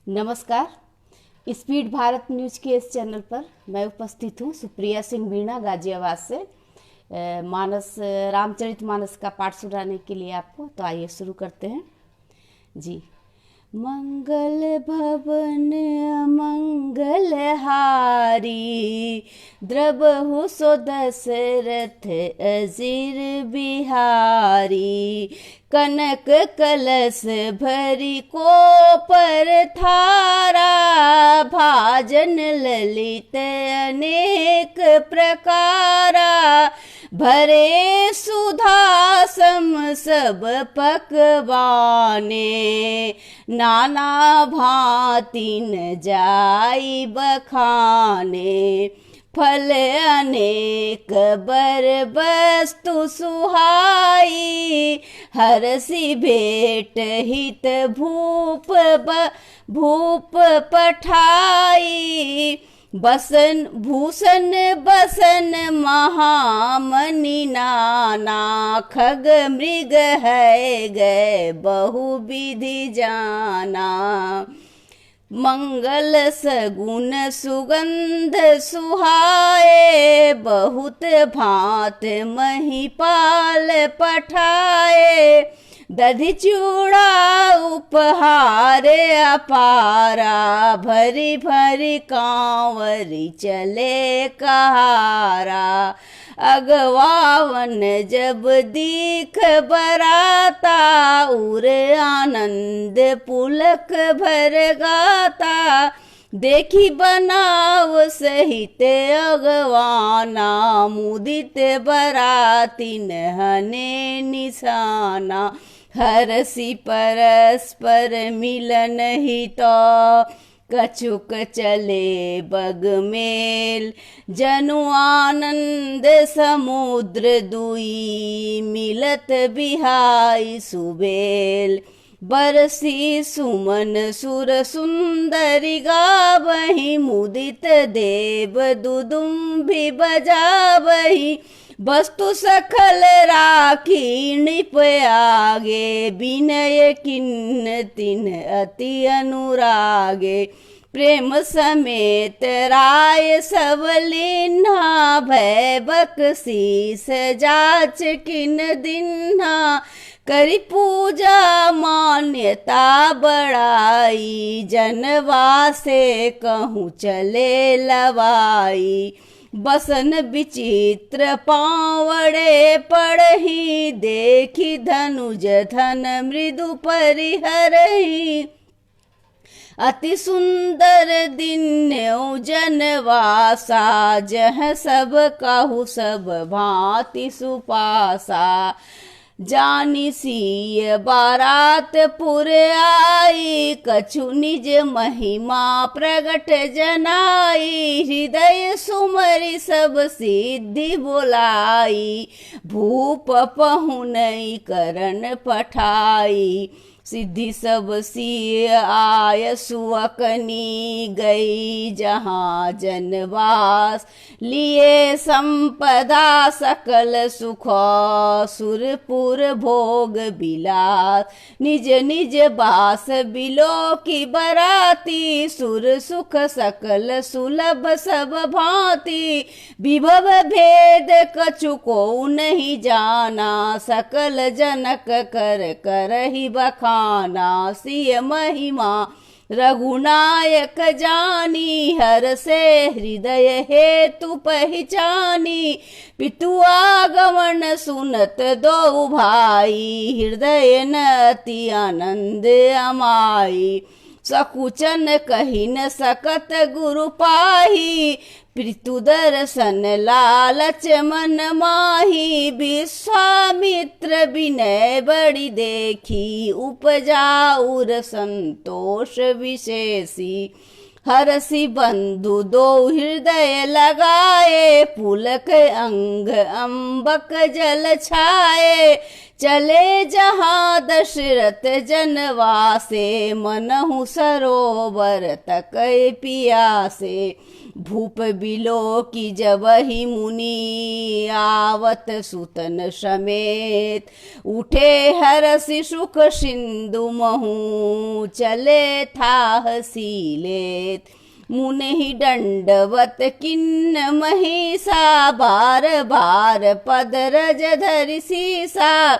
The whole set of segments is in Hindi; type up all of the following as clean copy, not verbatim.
नमस्कार। स्पीड भारत न्यूज के इस चैनल पर मैं उपस्थित हूँ सुप्रिया सिंह वीणा गाजियाबाद से। मानस रामचरित मानस का पाठ सुनाने के लिए आपको। तो आइए शुरू करते हैं जी। मंगल भवन अमंगल हारी, द्रबहु सो दशरथ अजीर बिहारी। कनक कलश भरी को पर थारा, भाजन ललित अनेक प्रकारा। भरे सुधा सम सब पकवाने, नाना भांति न जाई बखाने। फल अनेक बर वस्तु सुहाई, हरसि भेट हित भूप पठाई। बसन भूषण बसन महामणि नाना, खग मृग है गए बहु विधि जाना। मंगल सगुन सुगंध सुहाए, बहुत भांत महिपाल पठाए। दधि चूड़ा उपहार अपारा, भरी भरी कांवरी चले कहारा। अगवावन जब दीख बराता, उर आनंद पुलक भर गाता। देखी बनाव सहित अगवाना, मुदित बरातिन हने निशाना। हरसि परस्पर मिलन हितो, कछुक चले बग मेल। जनु आनंद समुद्र दुई, मिलत बिहाई सुबेल। बरसी सुमन सुर सुंदरी गावही, मुदित देव दुदुम्भी बजावही। वस्तु सखल राखी नृप आगे, विनय किन्न तिन अति अनुरागे। प्रेम समेत राय सबलिन्हा, भय बख्शीस जाच किन दिन्हा। करी पूजा मान्यता बढ़ाई, जनवा से कहूँ चले लवाई। बसन विचित्र पावड़े पड़ही, देखी धनुज धन मृदु परिहरही। अति सुंदर दिन्यो जनवासा, जह सब कहु सब भांति सुपासा। जानी सीय बारात पुर आई, कछु निज महिमा प्रगट जनाई। हृदय सुमरि सब सिद्धि बोलाई, भूप पहुनई करण पठाई। सिद्धि सब सिय आय सुअकनी, गई जहाँ जनवास। लिए संपदा सकल सुख, सुरपुर भोग बिलास। निज निज बास बिलो की बराती, सुर सुख सकल सुलभ सब भांति। विभव भेद कछु को नहीं जाना, सकल जनक कर करहि बखाना। सिय महिमा रघुनायक जानी, हर से हृदय हेतु पहचानी। पितु आगमन सुनत दो भाई, हृदय न अति आनंद अमाई। सकुचन कही न सकत गुरु पाही, पितु दर्शन लालच मन माही। विश्वामित्र विनय बड़ी देखी, उपजा उर संतोष विशेषी। हरसि बंधु दो हृदय लगाए, पुलक अंग अम्बक जल छाए। चले जहाँ दशरथ जनवासे, मनहु सरोवर तकै पियासे। भूप बिलो की जबहि मुनि आवत सुतन समेत, उठे हरसि सुख सिंधु महु चले था सीलेत। मुनि दंडवत किन्न महिषा, बार बार पद रज धरि सीसा।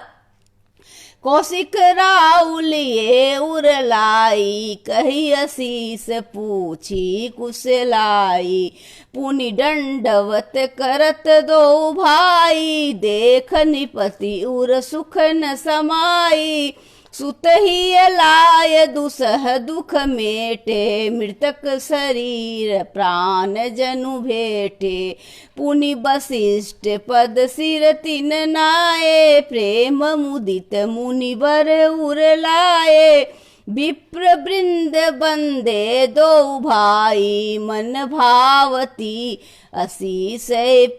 कौशिक राउलिए उरलाई, कही असीस पूछी कुशलाई। पुनि दंडवत करत दो भाई, देख निपति उर सुख न समाई। सुत ही लाय दुसह दुख मेटे, मृतक शरीर प्राण जनु भेटे। पुनि वशिष्ठ पद सिर तिन नाये, प्रेम मुदित मुनिवर उर लाए। विप्र वृंद बंदे दो भाई, मन भावती असीस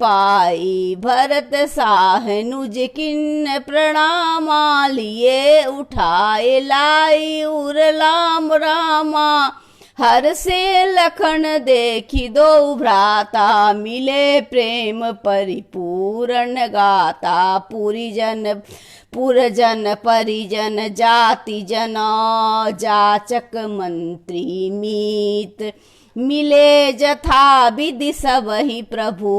पाई। भरत साहनुज किन्न प्रणामा, लिए उठाए लाई उर लाम रामा। हर से लखन देखी दो भ्राता, मिले प्रेम परिपूर्ण गाता। पुरजन परिजन जाति जना, जाचक मंत्री मीत। मिले जथा विधि सबहि प्रभु,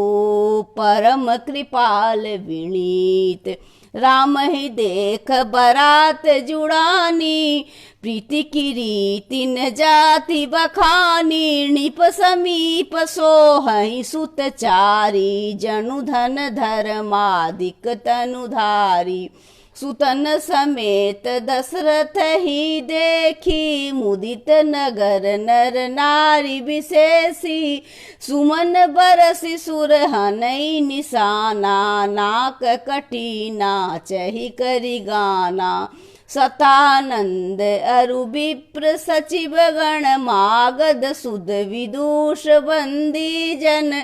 परम कृपाल विनीत। राम ही देख बरात जुड़ानी, प्रीति की रीति न जाति बखानी। निप समीप सोहहि सुत चारी, जनु धन धर्मादिक तनुधारी। सुतन समेत दशरथ ही देखी, मुदित नगर नर नारी विशेषी। सुमन बरसि सुरहनई निशाना, नाक कटी नाचहि करि गाना। सतानंद अरु विप्र सचिव गण, मागध सुद विदूष बंदी जन।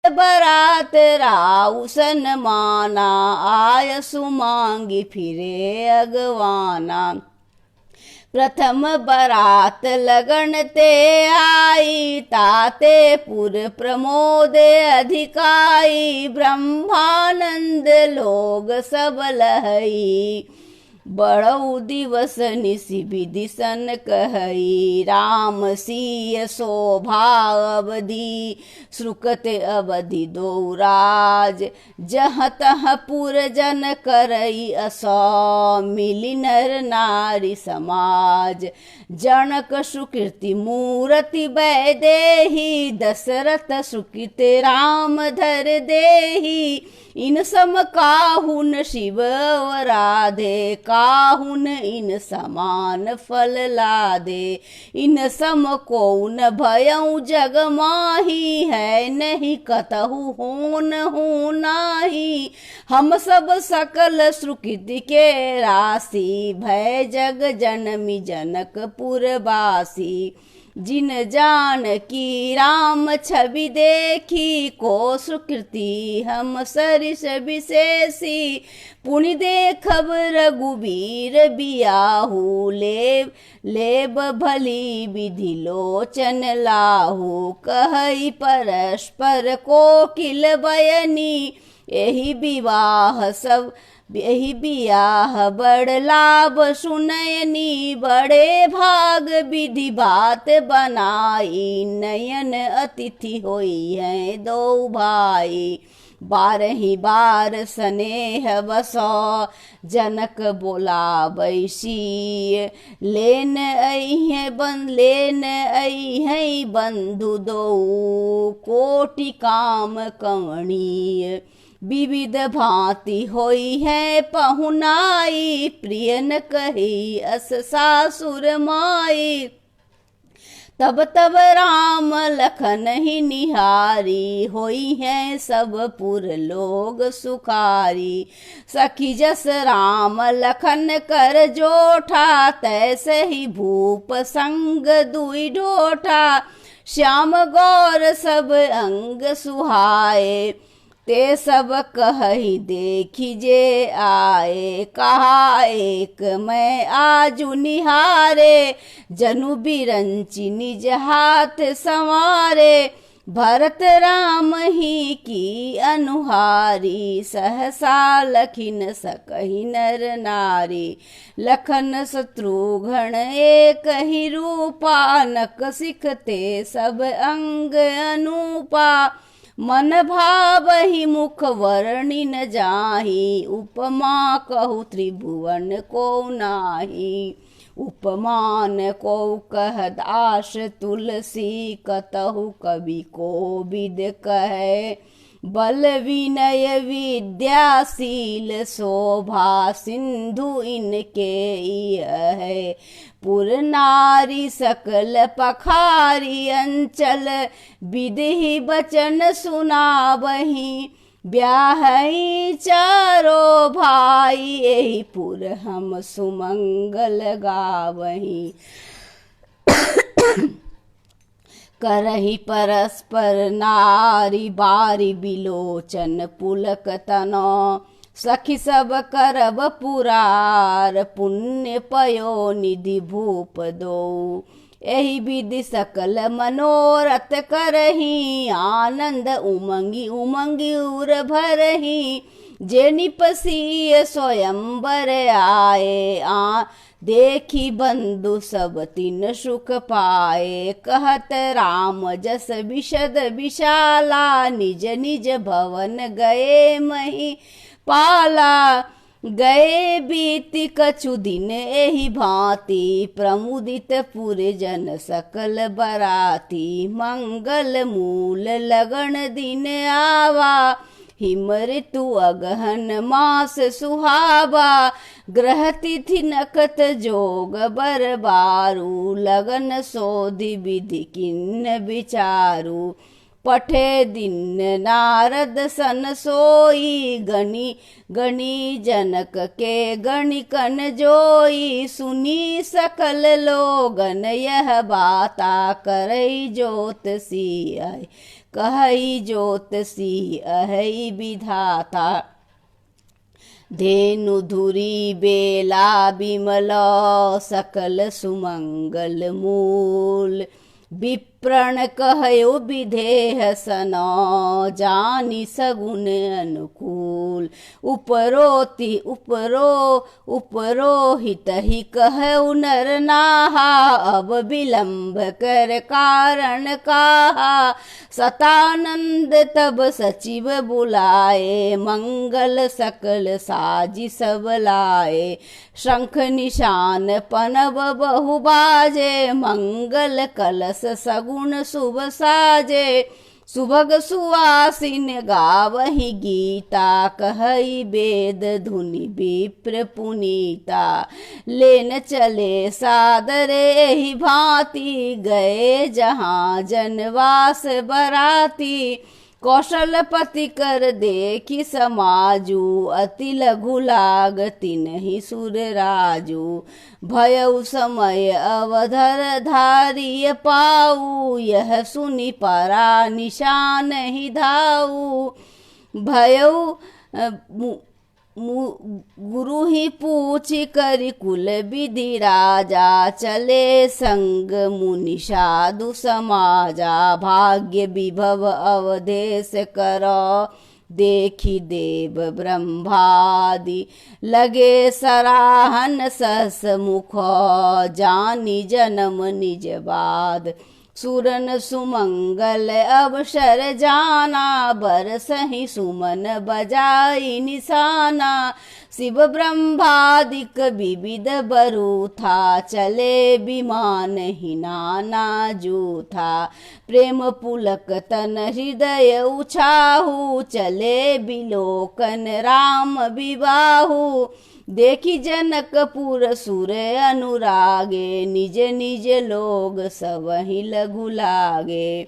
बरात राउसन माना, आय सुमांगी फिरे अगवाना। प्रथम बरात लगन ते आई, ताते पुर प्रमोद अधिकाई। ब्रह्मानंद लोग सब लहई, बड़ऊ दिवस निशि विधि सन कहई। राम सिय शोभा अवधि, श्रुकत अवधि दो राज। जहाँ तहाँ पुर जन करई असौ, मिली नर नारी समाज। जनक सुकृति मूरति वैदेही, दशरथ सुकृत राम धर देही। इन सम काहुन शिव राधे, काहुन इन समान फल लादे। इन सम कौन भयउ जग माही, है नहीं कतहु होन हो नाही। हम सब सकल सुकृति के राशि, भय जग जनमी जनकपुर बासी। जिन जान की राम छवि देखी, को सुकृति हम सरिस विशेषी। पुनि देखब रघुबीर बियाहू, लेब भली विधि लोचन लाहू। कहई परस्पर कोकिल बयनी, यही बियाह बड़ लाभ सुनयनी। बड़े भाग विधि बात बनाई, नयन अतिथि होई हैं दो भाई। 12 बार स्नेह बसो, जनक बोला बैसी। लेन अइहें बंधु दो, कोटि काम कवणीय। विविध भांति होई है पहुनाई, प्रिय न कही अस सासुर माई। तब तब राम लखन ही निहारी, होई है सब पुर लोग सुखारी। सखी जस राम लखन कर जोठा, तैसे ही भूप संग दुई ढोठा। श्याम गौर सब अंग सुहाए, ते सब कहि देखिजे आए। कहा एक मैं आजु निहारे, जनु बिरंची निज हाथ संवारे। भरत राम ही की अनुहारी, सहसा लखिन सकहि नर नारी। लखन शत्रुघ्न एक ही रूपा, नक सिखते सब अंग अनूपा। मन भावहि मुख वर्णि न जाहि, उपमा कहु त्रिभुवन को नाही। उपमान को कह दास तुलसी, कतहु कवि कोविद कहे। बल विनय विद्याशील, शोभा सिंधु इनके है। पुर नारी सकल पखारी, अंचल विधि बचन सुनावही। ब्याहई चारो भाई, यही पुर हम सुमंगल गावही। करही परस्पर नारी, बारी बिलोचन पुलक तनो। सखी सब करब पुरार, पुण्य पयो निधि भूप दो। एहि विधि सकल मनोरथ करही, आनंद उमंगी उमंगी उर भरही। जे निपसीय स्वयंवर आए, देखी बंधु सब तिन सुख पाए। कहत राम जस विशद विशाला, निज निज भवन गए मही पाला। गए बीति कछु दिन एहि भांति, प्रमुदित पुर जन सकल बराती। मंगल मूल लगन दिन आवा, हिम ऋतु अगहन मास सुहावा। ग्रह तिथि नखत जोग बर बारू, लगन सोधि विधि किन्न विचारू। पठे दिन नारद सन सोई, गणी गणी जनक के गणिकन जोई। सुनी सकल लोगन यह बाता, करई ज्योतिषी आए कहई ज्योतिषी अहै विधाता। धेनु धुरी बेला बिमल, सकल सुमंगल मूल। विप्रण कहयो विधेह सन, जानी सगुन अनुकूल। उपरोति उपरोहित ही कहु नर नाहा, अब विलंब कर कारण काहा। सतानंद तब सचिव बुलाए, मंगल सकल साजी सब लाए। शंख निशान पनव बहु बाजे, मंगल कलश सगुन शुभ साजे। सुभग सुवासिन गावहि गीता, कहई वेद धुनि विप्र पुनीता। लेन चले सादरे एहि भांति, गए जहाँ जनवास बराती। कौशलपति कर देखि समाजू, अति लघु लाग तिन्हि सुर राजू। भयउ समय अवधर धारिय पाऊ, यह सुनि परा निशान ही धाऊ। भयउ गुरु ही पूछि करि कुल विधि राजा, चले संग मुनि साधु समाजा। भाग्य विभव अवधेश कर, देखी देव ब्रह्मादि लगे सराहन। सहस मुख जानी जन्म निज बाद, सुरन सुमंगल अवसर जाना। बरसहि सुमन बजाई निशाना, शिव ब्रह्मादिक विविध बरु था। चले विमान ही नाना जूथा, प्रेम पुलक तन हृदय उछाहू। चले बिलोकन राम विवाहू, देखी जनकपुर सुर अनुरागे। निज निज लोग सबहि लघु लागे,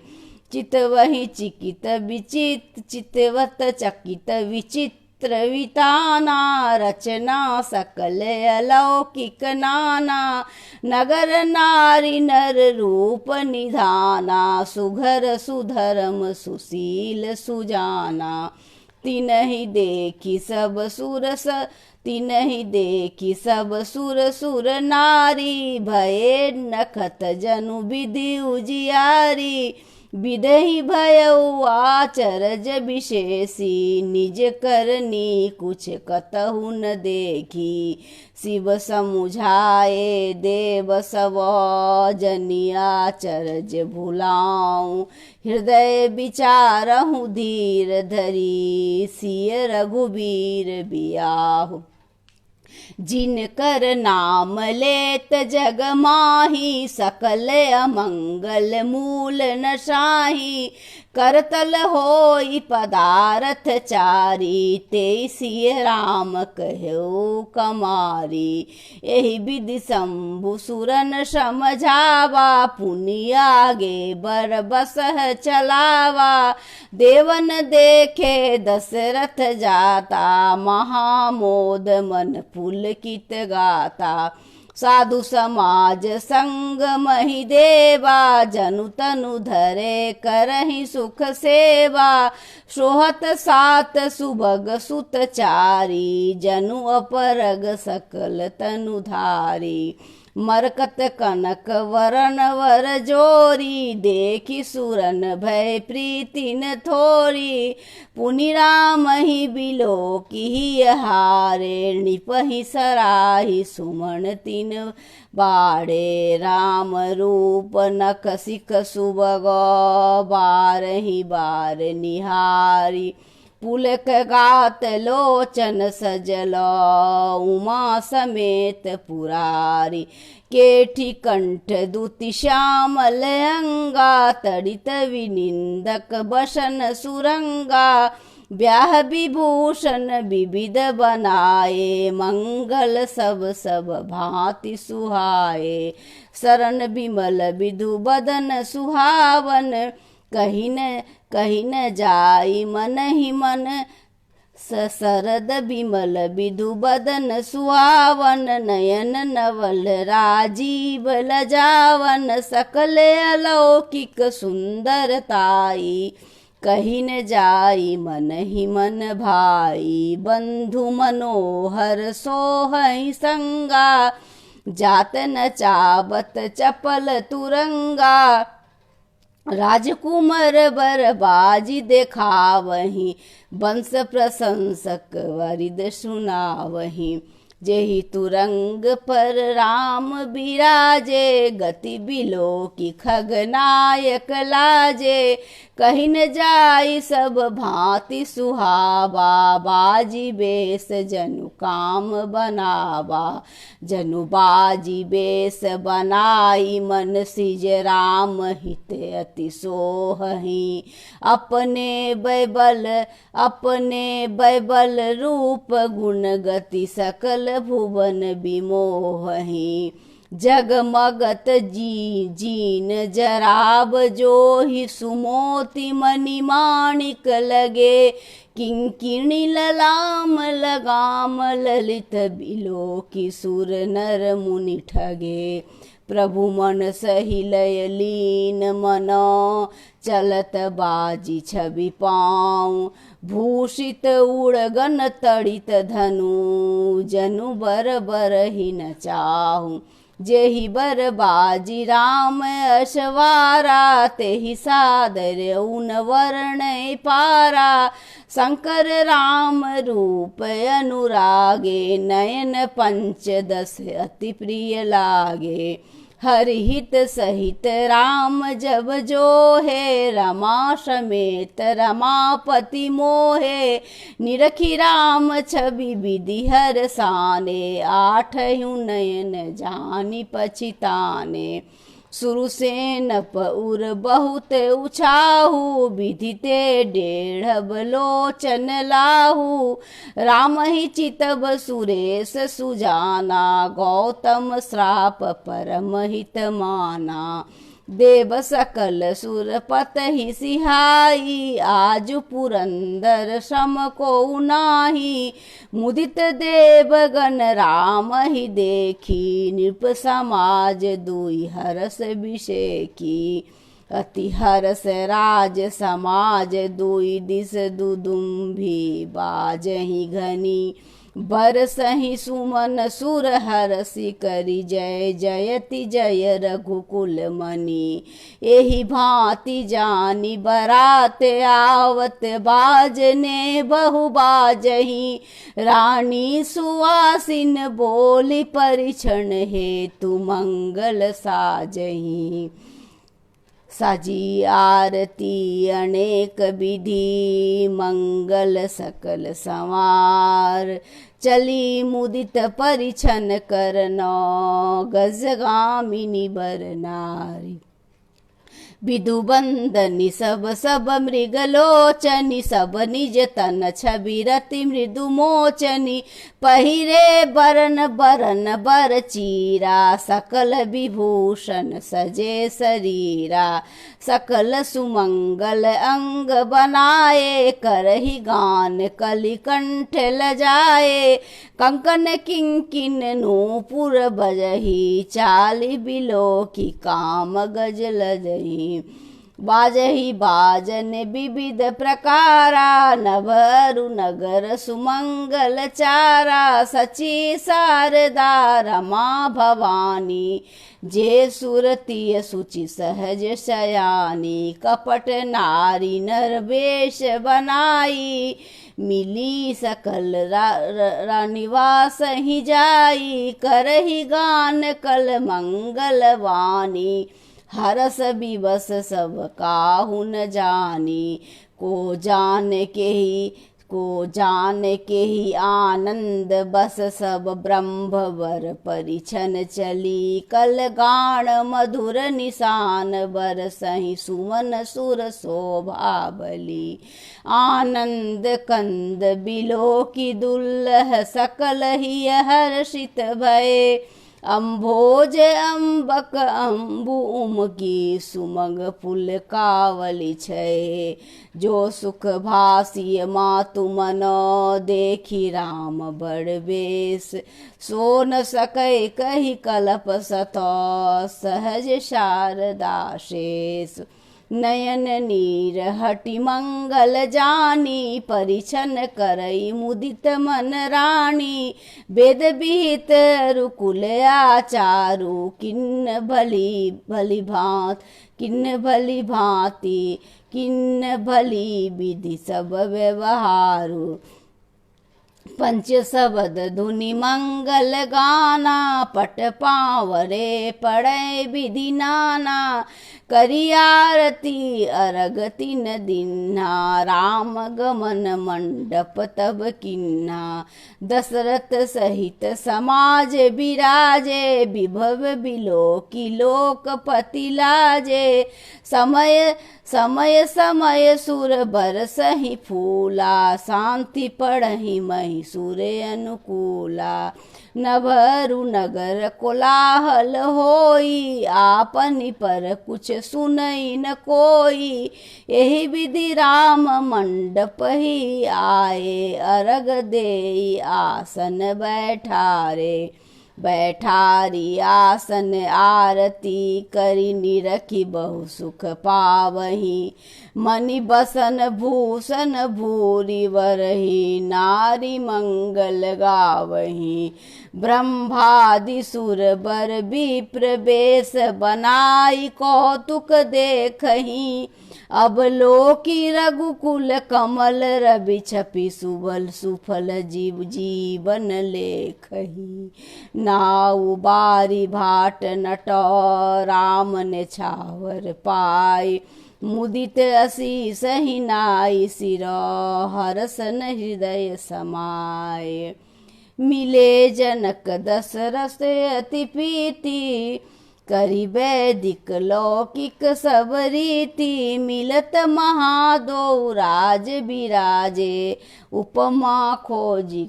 चितवहि चिकित विचित चितवत चकित विचित्र विताना। रचना सकल अलौकिक नाना, नगर नारी नर रूप निधाना। सुघर सुधर्म सुशील सुजाना, तिनहि देखी सब तिनहि देखी सब सुर सुर नारी। भये नखत जनु विधि उजियारी, विदहि भयउ आचरज विशेषी, निज करनी कुछ कतहु न देखी। शिव समुझाए देव सब, जनि आचरज भुलाऊं। हृदय विचारहु धीर धरी, सिय रघुबीर बियाहु। जिनकर नाम लेत जग माही, सकल अमंगल मूल न साही। करतल होई पदारथ चारी, ते सिय राम कहो कमारी। एहि विधि शंभु सुरन समझावा, पुनि आगे बर बसह चलावा। देवन देखे दशरथ जाता, महामोद मन पुलकित गाता। साधु समाज संग महि देवा, जनु तनु धरे करहि सुख सेवा। सोहत सात सुभग सुत चारी, जनु अपरग सकल तनु धारी। मरकत कनक वरन वर जोरी, देखि सुरन भय प्रीति न थोरी। पुनि राम ही बिलोकी हारे, निपहि सराहि सुमन तिन बाड़े। राम रूप नख सिख सुबग, बारहि बार निहारी। पुलक गात लोचन सजल, उमा समेत पुरारी। केठी कंठ दुति श्यामल अंगा, तड़ित विनिंदक बसन सुरंगा। ब्याह विभूषण विविध बनाए, मंगल सब सब भांति सुहाए। शरण विमल विधु बदन सुहावन, कही न जाई मन ही मन। सरद विमल विधु बदन सुहावन, नयन नवल राजीव लजावन। सकल अलौकिक सुंदरताई, कही न जाई मन ही मन भाई। बंधु मनोहर सोहहि संगा, जात न चाबत चपल तुरंगा। राजकुमार बर बाजी देखावही, वंश प्रशंसक वरिद सुनावही। जेहि तुरंग पर राम बिराजे, गति बिलोकी खगनायक लाजे। कही न जाई सब भांति सुहावा, बाजी बेस जनु काम बनावा। जनु बाजी बेस बनाई, मन सिज राम हित अति सोहहि। अपने बैबल रूप गुण गति, सकल भुवन विमोहहि। जगमगत जीन जराब, जोहि सुमोति मणि माणिक लगे। किंकिणी ललाम लगाम, ललित बिलोकी सुर नर मुनि ठगे। प्रभु मन सही लय लीन मन, चलत बाजी छवि पाऊं। भूषित उड़गन तड़ित धनु, जनु बर बरहि न चाहूं। जेहि बर बाजी राम अश्वारा, तेहि सादर उन वर्ण पारा। शंकर राम रूप अनुरागे, नयन पंचदश अति प्रिय लागे। हरिहित सहित राम जब जो है, रमा समेत रमापति मोहे। निरखी राम छवि विधि हर साने, आठहु नयन जानि पछिताने। सुरसेन उर बहुत उछाहू, विधिते 1.5 लोचन लाहू। राम ही चितब सुरेश सुजाना, गौतम श्राप परम हित माना। देव सकल सुरपत ही सिहाई, आजु पुरंदर सम को नाही। मुदित देवगण राम ही देखी, नृप समाज दुई हरस विषेकी। अति हरस राज समाज, दुई दिस दुदुम्भी बाजहि घनी। बरसहि सुमन सुर हरसि करि जय जयति जय रघुकुल मनि। एहि भांति जानी बरात आवत बाजने बहु बाजहि। रानी सुवासिन बोली परिछन हेतु मंगल साजहि। साजी आरती अनेक विधि मंगल सकल संवार। चली मुदित परिछन करनो गजगामिनी बर नारी। विधुबंदनी सब सब मृगलोचनी सब निज तन छवि रति मृदु मोचनी। पहिरे बरन बरन बर चीरा सकल विभूषण सजे शरीरा। सकल सुमंगल अंग बनाए करहि गान कलिकंठ लजाए। कंकन किंकिन नूपुर बजहि चाली बिलो की काम गज लजहि। बाजहि बाजन विविध प्रकारा नभरु नगर सुमंगल चारा। सची शारदा रमा भवानी जे सुरतीय सुचि सहज शयानी। कपट नारी नरवेश बनाई मिली सकल निवास ही जाई। करहि गान कल मंगल वाणी हरस विवश सब काहू न जानी। को जान के ही आनंद बस सब ब्रह्मवर परिछन चली। कल गान मधुर निशान बरसहि सुमन सुर शोभा बली। आनंद कंद बिलो की दुल्लह सकल ही हर्षित भये। अम्भोज अम्बक अम्बु उमकी सुमग पुल कावली छे। जो सुख भासिय मातु मनो देखी राम बड़ बेस। सो न सकै कही कलप सतो सहज शारदा शेष। नयन नीर हटि मंगल जानी परिछन करई मुदित मन रानी। वेद विहित रुकुल आचारु किन्न भली भांति किन्न भली विधि सब व्यवहारु। पंच शबद धुनि मंगल गाना पट पावरे पड़े विधि नाना। करी आरती अरग तीन दिन्हा राम गमन मंडप तब किन्हा। दशरथ सहित समाज विराजे विभव बिलो की लोकपति लाजे। समय सुर बरसहि फूला शांति पढ़हि महिषूर अनुकूला। नभरु नगर कोलाहल होई आपनि पर कुछ सुनई न कोई। यही विधि राम मंडप ही आए अरग देई आसन बैठारी आसन आरती करी निरखी बहु सुख पावही। मणि बसन भूषण भूरि वरहि नारी मंगल गावही। ब्रह्मादि सुर बर विप्र बेश बनाई कौतुक देखही। अब लोकी रघुकुल कमल रवि छपि सुबल सुफल जीवन लेखही। नाउ बारी भाट नटो राम ने छावर पाई। मुदित असीस ही नाई सिरो हरसन हृदय समाय। मिले जनक दशरथ अति प्रीति करी वैदिक लौकिक सब रीति। मिलत महादो राज बिराजे उपमा खोजी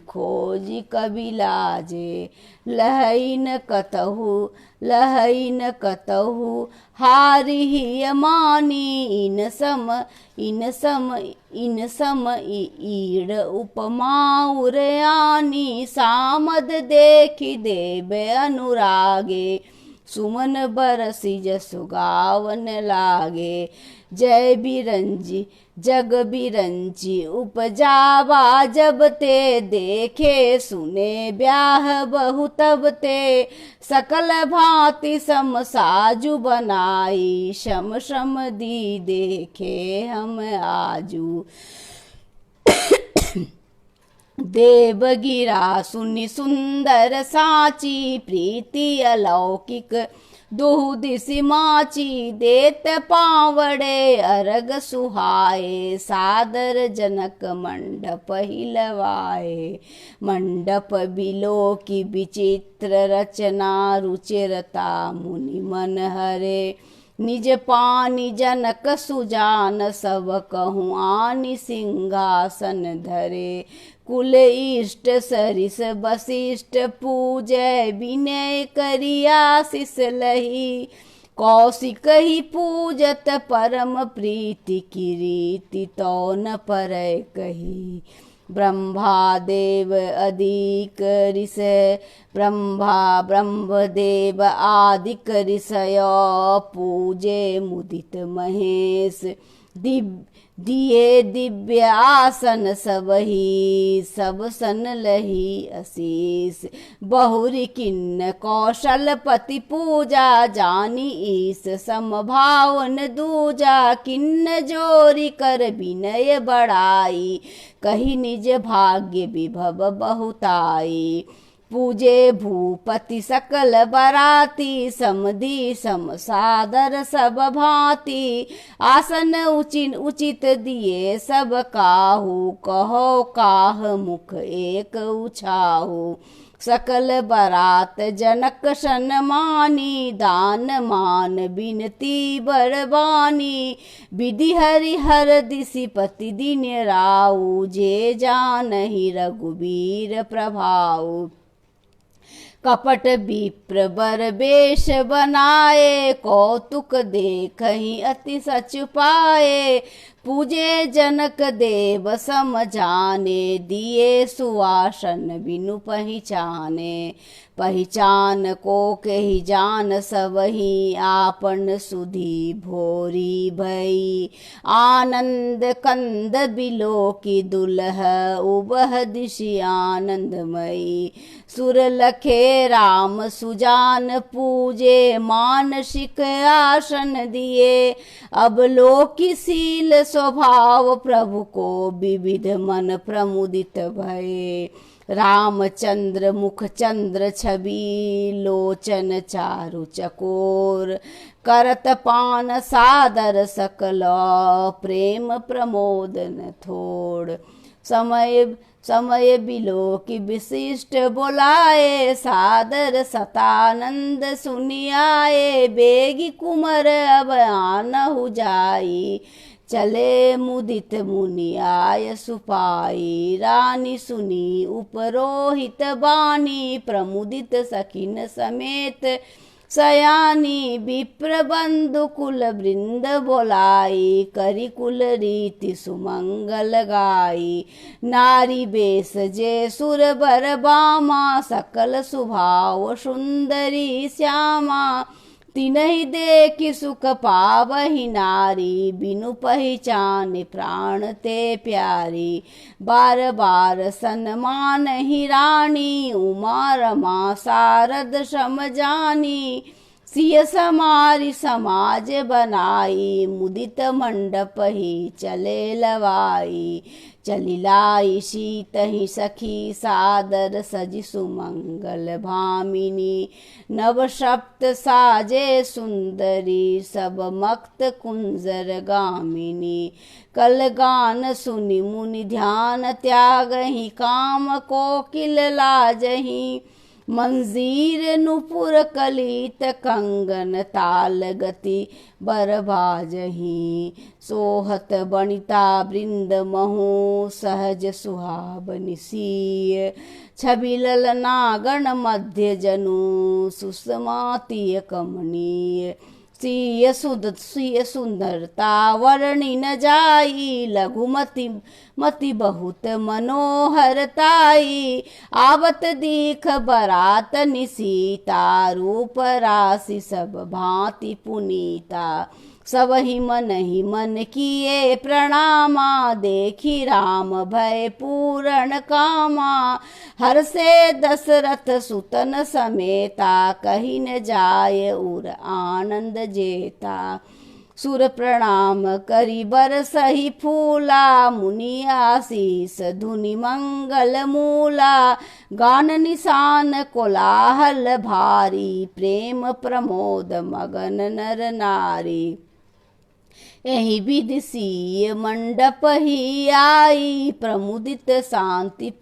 कवि लाजे। लहइन कतहु हारि ही मानी। इन सम ईड़ उपमा उरयानी। सामद देखी देव अनुरागे सुमन बरसी जसु गावन लागे। जय बिरंजी जग बिरंजी उपजावा, जब ते देखे सुने ब्याह बहु तब ते। सकल भांति सम साजु बनाई, शम श्रम दी देखे हम आजू। देव गिरा सुनि सुंदर साची, प्रीति अलौकिक दुहु दिसि माची। देत पावड़े अरग सुहाए, सादर जनक मंडप हिलवाए। मंडप बिलो की विचित्र रचना, रुचिरता मुनि मन हरे। निज पानी जनक सुजान, सब कहूँ आनि सिंहासन धरे। कुल इष्ट सरिस वशिष्ठ पूजय, विनय करी आशीष लही। कौशिक ही पूजत परम प्रीति, किरीति तो न परय कही। ब्रह्मा देव अधिक ऋष, ब्रह्मदेव आदिक ऋषय। पूजे मुदित महेश, दिए दिव्य आसन सबही। सब सन लही आशीष, बहुरी किन्न कौशलपति पूजा। जानी ईस समभावन दूजा, किन्न जोरी कर विनय बढ़ाई। कही निज भाग्य विभव बहुताई। पूजे भूपति सकल बराती, समधि सम सादर सब भांति। आसन उचित दिए सब काहू, कहो काह मुख एक उछाहू। सकल बरात जनक सन्मानी, दान मान बिनती बरबानी। विधि हरिहर दिसिपति दिन राऊ, जे जानहि रघुबीर प्रभाऊ। कपट विप्र बर वेश बनाए, कौतुक देखहि अति सच पाए। पूजे जनक देव सम जाने, दिए सुआसन बिनु पहिचाने। पहिचान को केहि जान सबही, आपन सुधि भोरी भई। आनंद कंद बिलो की दुलह, उबह दिशि आनंदमयी। सुर लखे राम सुजान पूजे, मानसिक आसन दिए। अब लोकिशील स्वभाव प्रभु को, विविध मन प्रमुदित भये। रामचंद्र मुख चंद्र छवि, लोचन चारु चकोर। करत पान सादर सकल, प्रेम प्रमोदन थोड़। समय बिलो की विशिष्ट बोलाए, सादर सतानंद सुनियाए। बेगी कुमर अब आनहु जाई, चले मुदित मुनि आय सुपाई। रानी सुनी उपरोहित बानी, प्रमुदित सखिन समेत सयानी। विप्र बंधु कुल वृंद बोलाई, करी कुल रीति सुमंगल गाई। नारी बेस जे सुर बर बामा, सकल सुभाव सुंदरी श्यामा। तिनहि देखि सुख पावहि नारी, बिनु पहिचान प्राण ते प्यारी। बार बार सन्मानहि रानी, उमा रमा शारद सम जानी। सिय समारी समाज बनाई, मुदित मंडप ही चले लवाई। चलिलाई शीतहि सखी सादर, सजि सुमंगल भामिनी। नव सप्त साजे सुंदरी, सब मक्त कुंजर गामिनी। कल गान सुनि मुनि ध्यान त्यागहि, काम कोकिल लाजहि। मंजीर नुपुर कलित कंगन, ताल गति बर बाजहि। सोहत बनिता वृंद महु, सहज सुहावनि सीय। छवि ललना गण मध्य जनु, सुषमातीय कमनीय। सिय सुंदरता वर्णि न जाई, लघुमति मति बहुत मनोहरताई। आवत दीख बरात निसीता, रूप राशि सब भांति पुनीता। सब ही मन किए प्रणामा, देखी राम भय पूरण कामा। हर से दशरथ सुतन समेता, कही न जाय उर आनंद जेता। सुर प्रणाम करी बरसहि फूला, मुनि आशीष धुनि मंगल मूला। गान निशान कोलाहल भारी, प्रेम प्रमोद मगन नर नारी। एहि विधि सीय मंडप ही आई, प्रमुदित शांति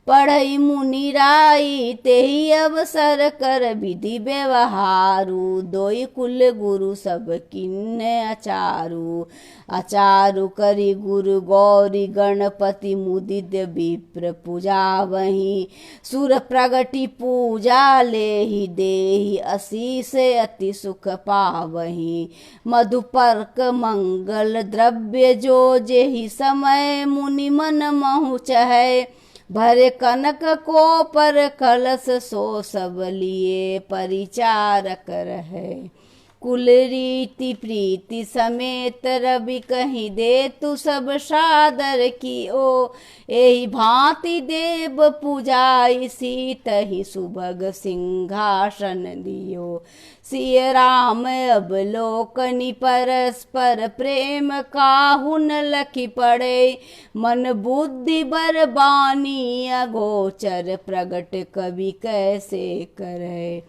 पढ़ई मुनि राई। तेहि अवसर कर विधि व्यवहारु, दोई कुल गुरु सब किन्ने अचारु। अचारु करी गुरु गौरी गणपति, मुदित विप्र पूजावहि। सुर प्रगति पूजा लेहि, देहि आशीष अति सुख पावहि। मधुपर्क मंगल द्रव्य जो, जेहि समय मुनि मन महु चहै। भरे कनक को पर कलश, सो सब लिए परिचारक रहे। कुल रीति प्रीति समेत रवि कहीं दे, तु सब सादर की ओ। एहि भांति देव पूजाई, सीतहि सुभग सिंहासन दियो। सिय राम अवलोकनि परस्पर, प्रेम काहुन लखि पड़े। मन बुद्धि बर बानी अगोचर, प्रगट कवि कैसे करे।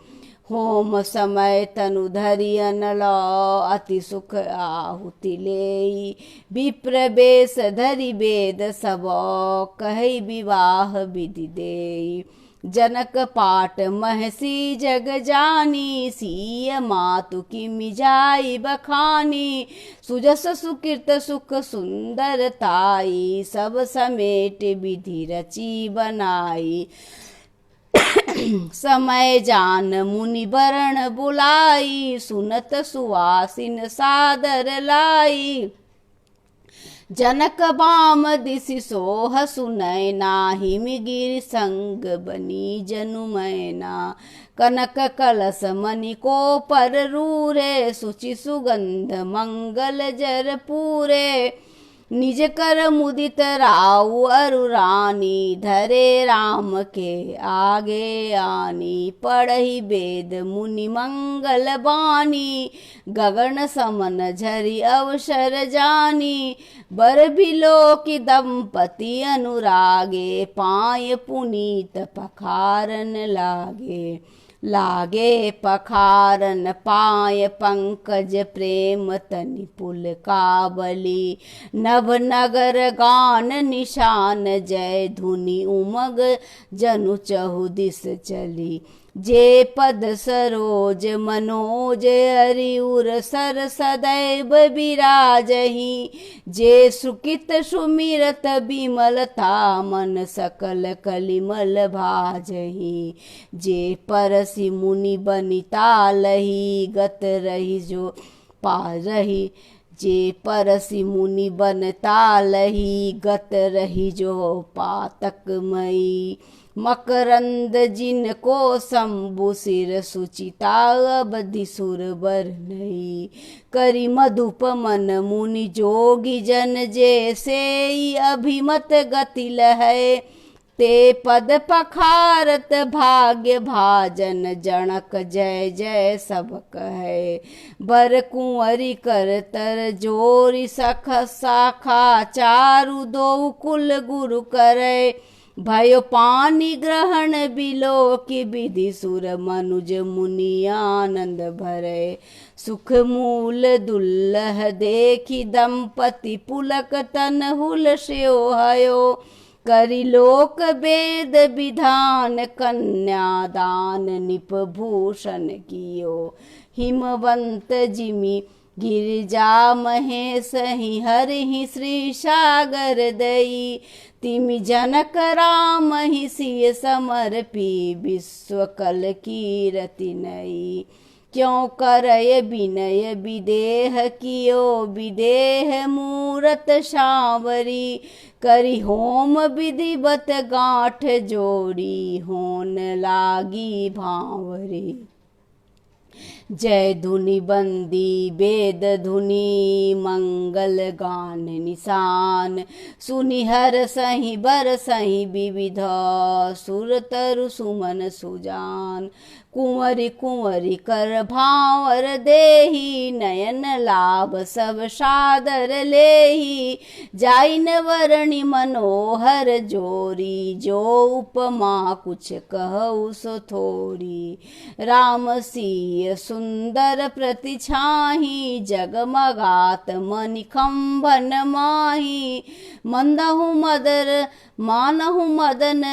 होम समय तनु धरि अनलौ, अति सुख आहुति लेई। विप्र बेश धरि वेद सबौ, कहि विवाह विधि देई। जनक पाट महसी जग जानी, सिय मातु किमि जाई बखानी। सुजस सुकृत सुख सुंदरताई, सब समेट विधि रची बनाई। समय जान मुनि वरण बुलाई, सुनत सुवासिन सादर लाई। जनक बाम दिसि सोह सुनै, नाही मिगिर संग बनी जनु मैना। कनक कलश मणि को पर रूरे, सुचि सुगंध मंगल जर पूरे। निज कर मुदित राउ अरु रानी, धरे राम के आगे आनी। पढ़हि वेद मुनि मंगल बानी, गगन समन झरि अवसर जानी। बर बिलो की दंपति अनुरागे, पाय पुनीत पखारन लागे। लागे पखारन पाय पंकज, प्रेम तनि पुल काबली। नभ नगर गान निशान, जय धुनि उमग जनु चहु दिस चली। जे पद सरोज मनोज, अरिउर सर सदैव बिराजहि। जे सुकित सुमिरत बिमलता, मन सकल कलिमल भाजहि। जे परसि मुनि बनिता लही, गत रही जो पारही। जे परसि मुनि बनता लही, गत रही जो पातक मई। मकरंद जिन को शंभु सिर, सुचिता अबधि सुर बर नहीं। करी मधुप मन मुनि जोगी जन, जैसे अभिमत गति लहै। ते पद पखारत भाग्य भाजन, जनक जय जय सब कहे। बर कुंवरी कर तर जोरी, सख शाखा चारु दो कुल गुरु करे। भयो पानी ग्रहण बिलो की विधि, सुर मनुज मुनि आनंद भरे। सुख मूल दुल्लह देखी, दंपति पुलक तन हुल स्यो हयो। करि लोक वेद विधान, कन्यादान निप भूषण कियो। हिमवंत जिमि गिरिजा महेश, ही हरि श्री सागर दई। तिमि जनक राम ही सिय समर्पी, विश्व कल कीरति नई। क्यों करय विनय विदेह कियो विदेह मूरत सांवरी करी होम विधिवत गांठ जोड़ी होन लागी भांवरी। जय धुनि बंदी वेद धुनि मंगल गान निशान सुनि हर सही बर सही विविध सुर तरु सुमन सुजान। कुंवरी कुंवरी कर भांवर देही नयन लाभ सब सादर लेही जाइन वरणी मनोहर जोरी जो उपमा कुछ कहु सो थोड़ी। राम सिय सुंदर प्रतिछाही जगमगात मणिखंभन माही मंदहु मदर मानहु मदन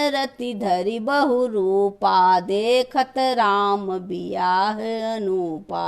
रति धरि बहु रूपा देखत राम बियाह अनूपा।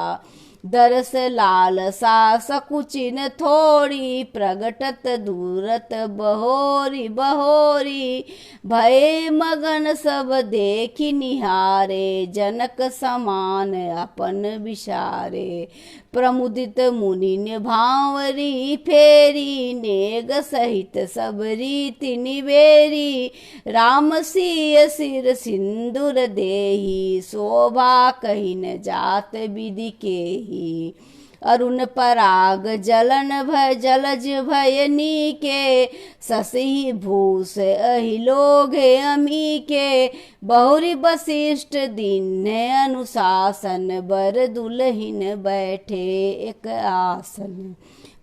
दरस लालसा सकुचिन थोड़ी प्रगटत दूरत बहोरी बहोरी भय मगन सब देखि निहारे जनक समान अपन विचारे। प्रमुदित मुनि ने भांवरी फेरी नेग सहित सब रीति निवेरी। राम सिय सिर सिंदूर देही शोभा कही न जात विधि केही। अरुण पराग जलन भय जलज भय नीके ससी भूस अहि लोगे अमी के। बहुरी वशिष्ठ दीन अनुशासन बर दुलहिन बैठे एक आसन।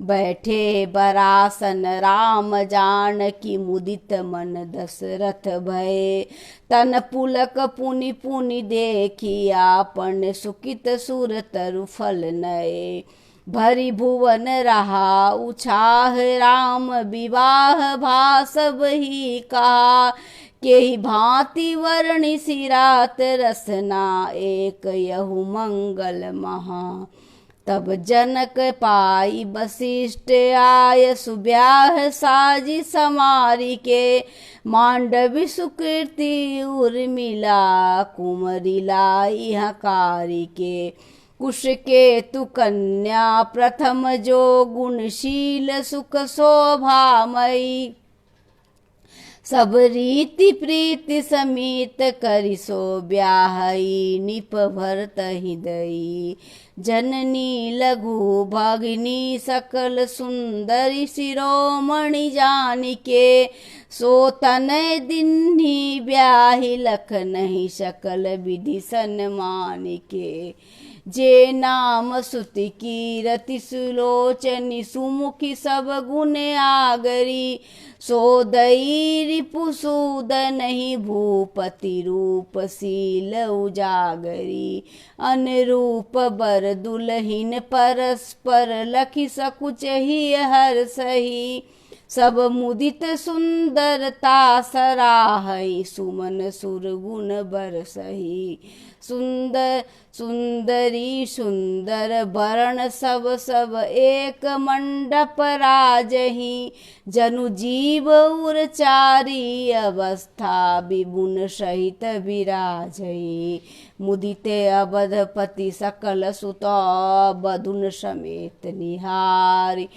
बैठे बरासन राम जानकी मुदित मन दशरथ भय। तन पुलक पुनि पुनि देखी आपन सुकित सुर तरु फल नए। भरी भुवन रहा उछाह राम विवाह भासब ही कहा। केहि भांति वर्णि सिरात रसना एक यहु मंगल महा। तब जनक पाई वशिष्ठ आय सुब्याह साजी समारी के। मांडवी सुकृति उर्मिला कुमरी लाई हकारी के। कुश के तु कन्या प्रथम जो गुणशील सुख शोभामयी। सब रीति प्रीति समीत करि सो ब्याहई निप भरत हृदयी। जननी लघु भगिनी सकल सुंदरी शिरोमणि जानिके। सो तनय दिन्ही ब्याहि लख नहीं सकल विधि सन्मानिके। जे नाम सुति कीरति सुलोचनी सुमुखी सब गुण आगरी। सो दई रिपुसूद नहीं भूपति रूप शील उजागरी। अनुरूप बर दुलहिन परस्पर लखि सकुच ही हर सही। सब मुदित सुंदरता सराहई सुमन सुरगुण बरसही। सुंदर सुंदरी सुंदर भरण सब सब एक मंडप राजही। जनु जीव उरचारी अवस्था विभुन सहित विराजही। मुदिते अवधपति सकल सुत बधुन समेत निहारी।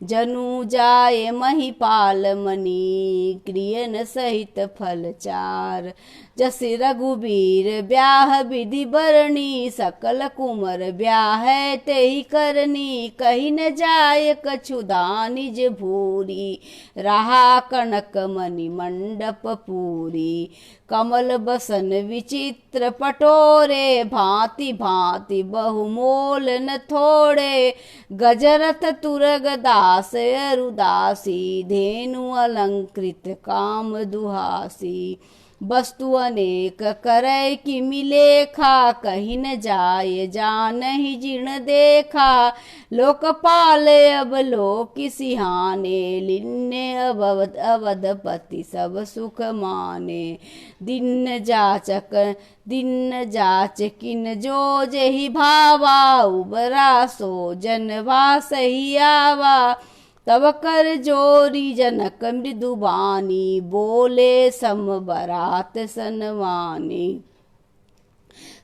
जनु जाय महिपाल मणि क्रियन सहित फलचार। जस रघुबीर ब्याह विधि बरणी सकल कुमर ब्याह तेहि करनी। कही न जाय कछु दानिज भूरी रहा कनक मणि मंडप पूरी। कमल बसन विचित्र पटोरे भांति भांति बहुमोल न थोड़े। गजरथ तुरग दास अरुदासी धेनु अलंकृत काम दुहासी। वस्तु अनेक करय कि मिलेखा कही न जाय जानहि जिण देखा। लोकपाल अब लोक सिहाने लिन्ने अवधपति सब सुख माने। दिन जाच किन जो जहि भावा उबरा सो जनवा सही आवा। तब कर जोरी जनक मृदुबानी बोले सम बरात सनवानी।